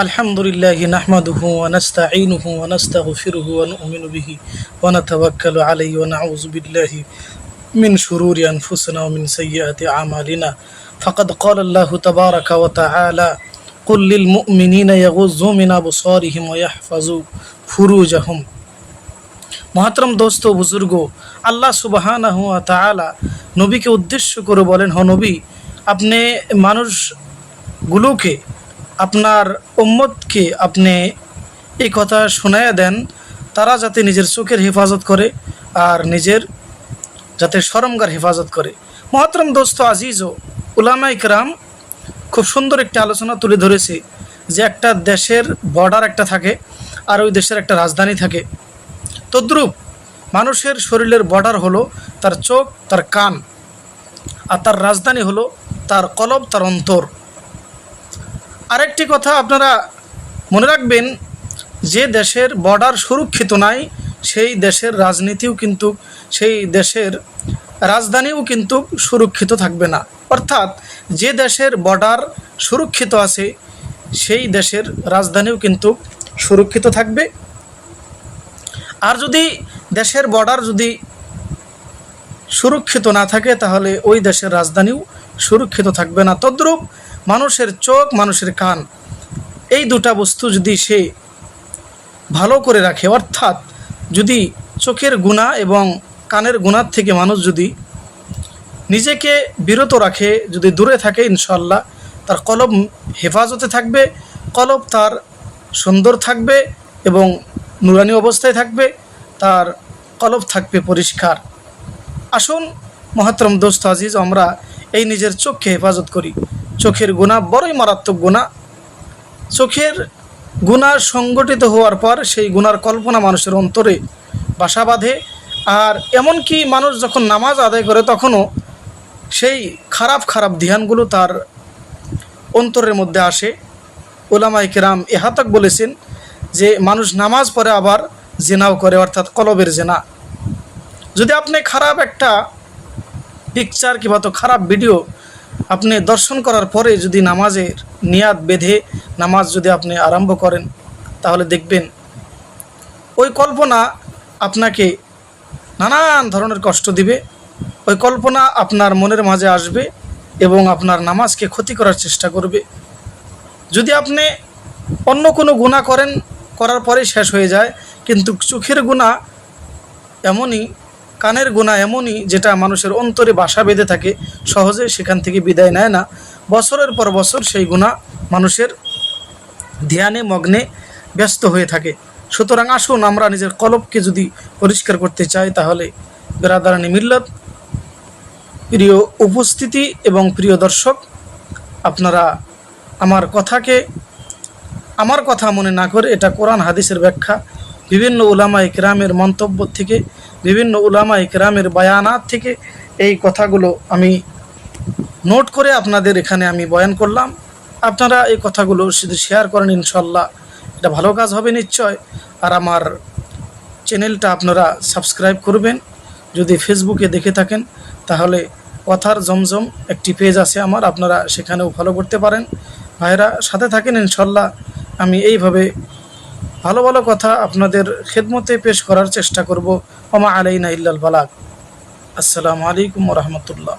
আলহামদুলিল্লাহি নাহমাদুহু ওয়া নাস্তাঈনুহু ওয়া নাস্তাগফিরুহু ওয়া নু'মিনু বিহি ওয়া নাতাওয়াক্কালু আলাইহি ওয়া নাউযু বিল্লাহি মিন শুরুরি আনফুসিনা ওয়া মিন সাইয়্যাতি আমালিনা ফাকাদ ক্বালা আল্লাহু তাবারাকা ওয়া তাআলা কুল লিল মুমিনিনা ইয়াগুযযু মিন আবসারিহিম ওয়া ইয়াহফাযু ফুরুজাহুম। মহতরম দোস্ত বুজুর্গ, আল্লাহ সুবহানাহু ওয়া তাআলা নবীকে উদ্দেশ্য করে বলেন, হ নবী, আপনি মানুষগুলোকে, আপনার উম্মতকে আপনি এই কথা শোনায়া দেন, তারা যাতে নিজের চোখের হেফাজত করে আর নিজের যাতে শরমগার হেফাজত করে। মহতরম দোস্ত আজিজ ও উলামা ইকরাম খুব সুন্দর একটি আলোচনা তুলে ধরেছে যে একটা দেশের বর্ডার একটা থাকে আর ওই দেশের একটা রাজধানী থাকে। তদ্রূপ মানুষের শরীরের বর্ডার হলো তার চোখ, তার কান, আর তার রাজধানী হলো তার কলব, তার অন্তর। আরেকটি কথা আপনারা মনে রাখবেন, যে দেশের বর্ডার সুরক্ষিত নাই সেই দেশের রাজনীতিও কিন্তু, সেই দেশের রাজধানীও কিন্তু সুরক্ষিত থাকবে না। অর্থাৎ যে দেশের বর্ডার সুরক্ষিত আছে সেই দেশের রাজধানীও কিন্তু সুরক্ষিত থাকবে। আর যদি দেশের বর্ডার যদি সুরক্ষিত না থাকে তাহলে ওই দেশের রাজধানীও সুরক্ষিত থাকবে না। তদ্রূপ মানুষের চোখ, মানুষের কান, এই দুটা বস্তু যদি সে ভালো করে রাখে, অর্থাৎ যদি চোখের গুনাহ এবং কানের গুনাহ থেকে মানুষ যদি নিজেকে বিরত রাখে, যদি দূরে থাকে, ইনশাআল্লাহ তার কলব হেফাজতে থাকবে, কলব তার সুন্দর থাকবে এবং নুরানি অবস্থায় থাকবে, তার কলব থাকবে পরিষ্কার। আসুন মহতরম দোস্ত আজিজ, আমরা এই নিজের চোখকে হেফাজত করি। চোখের গুনাহ বড়ই মারাত্মক গুনাহ। চোখের গুনাহ সংগঠিত হওয়ার পর সেই গুনার কল্পনা মানুষের অন্তরে বাসা বাঁধে। আর এমনকি মানুষ যখন নামাজ আদায় করে তখনও সেই খারাপ খারাপ ধ্যানগুলো তার অন্তরের মধ্যে আসে। উলামায়ে কেরাম ইহাতক বলেছেন যে মানুষ নামাজ পড়ে আবার জিনাও করে, অর্থাৎ কলবের জিনা। যদি আপনি খারাপ একটা পিকচার কিংবা তো খারাপ ভিডিও আপনি দর্শন করার পরে যদি নামাজের নিয়াত বেঁধে নামাজ যদি আপনি আরম্ভ করেন, তাহলে দেখবেন ওই কল্পনা আপনাকে নানান ধরনের কষ্ট দিবে। ওই কল্পনা আপনার মনের মাঝে আসবে এবং আপনার নামাজকে ক্ষতি করার চেষ্টা করবে। যদি আপনি অন্য কোনো গুনাহ করেন, করার পরেই শেষ হয়ে যায়, কিন্তু চোখের গুনাহ এমনই, কানের গুনাহ এমনই, যেটা মানুষের অন্তরে বাসা বেঁধে থাকে, সহজে সেখান থেকে বিদায় নেয় না। বছরের পর বছর সেই গুনাহ মানুষের ধ্যানে মগ্নে ব্যস্ত হয়ে থাকে। সুতরাং আসুন আমরা নিজের কলবকে যদি পরিষ্কার করতে চাই, তাহলে বেরাদারানি মিল্লাত, প্রিয় উপস্থিতি এবং প্রিয় দর্শক, আপনারা আমার কথা মনে না করে, এটা কোরআন হাদিসের ব্যাখ্যা, বিভিন্ন উলামায়ে কেরামের মন্তব্য থেকে, বিভিন্ন উলামায়ে কেরামের বায়ানাত থেকে এই কথাগুলো আমি নোট করে আপনাদের এখানে আমি বয়ান করলাম। আপনারা এই কথাগুলো শুধু শেয়ার করেন, ইনশাল্লাহ এটা ভালো কাজ হবে নিশ্চয়। আর আমার চ্যানেলটা আপনারা সাবস্ক্রাইব করবেন। যদি ফেসবুকে দেখে থাকেন তাহলে কথার জমজম একটি পেজ আছে আমার, আপনারা সেখানেও ফলো করতে পারেন। ভাইরা সাথে থাকেন, ইনশাল্লাহ আমি এইভাবে ভালো ভালো কথা আপনাদের খেদমতে পেশ করার চেষ্টা করব। ওমা আলাইনা ইল্লাল বালাগ। আসসালামু আলাইকুম ওয়া রাহমাতুল্লাহ।